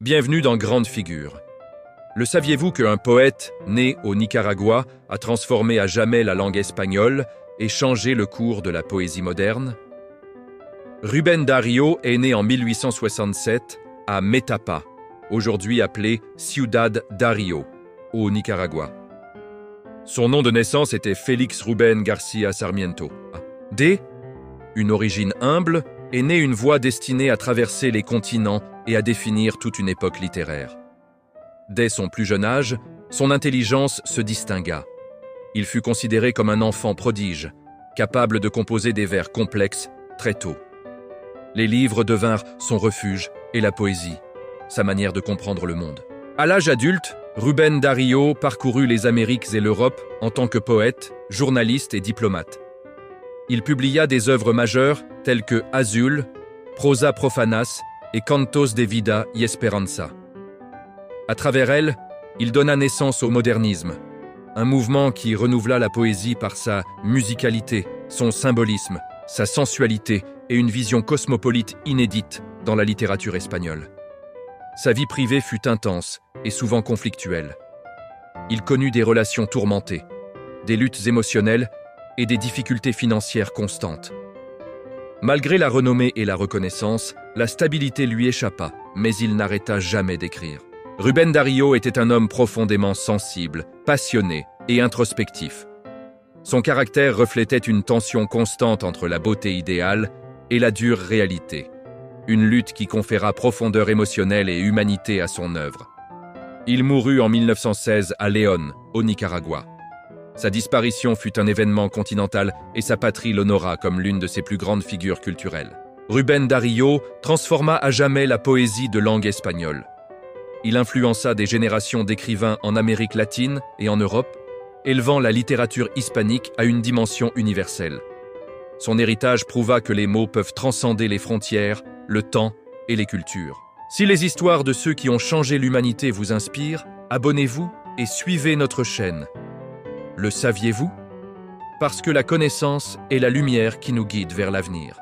Bienvenue dans Grande Figure. Le saviez-vous qu'un poète, né au Nicaragua, a transformé à jamais la langue espagnole et changé le cours de la poésie moderne? Rubén Darío est né en 1867 à Metapa, aujourd'hui appelée Ciudad Darío, au Nicaragua. Son nom de naissance était Félix Rubén García Sarmiento. Dès une origine humble, est née une voie destinée à traverser les continents et à définir toute une époque littéraire. Dès son plus jeune âge, son intelligence se distingua. Il fut considéré comme un enfant prodige, capable de composer des vers complexes très tôt. Les livres devinrent son refuge et la poésie, sa manière de comprendre le monde. À l'âge adulte, Rubén Darío parcourut les Amériques et l'Europe en tant que poète, journaliste et diplomate. Il publia des œuvres majeures telles que Azul, Prosa Profanas et Cantos de Vida y Esperanza. À travers elles, il donna naissance au modernisme, un mouvement qui renouvela la poésie par sa musicalité, son symbolisme, sa sensualité et une vision cosmopolite inédite dans la littérature espagnole. Sa vie privée fut intense et souvent conflictuelle. Il connut des relations tourmentées, des luttes émotionnelles et des difficultés financières constantes. Malgré la renommée et la reconnaissance, la stabilité lui échappa, mais il n'arrêta jamais d'écrire. Rubén Darío était un homme profondément sensible, passionné et introspectif. Son caractère reflétait une tension constante entre la beauté idéale et la dure réalité, une lutte qui conféra profondeur émotionnelle et humanité à son œuvre. Il mourut en 1916 à Léon, au Nicaragua. Sa disparition fut un événement continental et sa patrie l'honora comme l'une de ses plus grandes figures culturelles. Rubén Darío transforma à jamais la poésie de langue espagnole. Il influença des générations d'écrivains en Amérique latine et en Europe, élevant la littérature hispanique à une dimension universelle. Son héritage prouva que les mots peuvent transcender les frontières, le temps et les cultures. Si les histoires de ceux qui ont changé l'humanité vous inspirent, abonnez-vous et suivez notre chaîne. Le saviez-vous? Parce que la connaissance est la lumière qui nous guide vers l'avenir.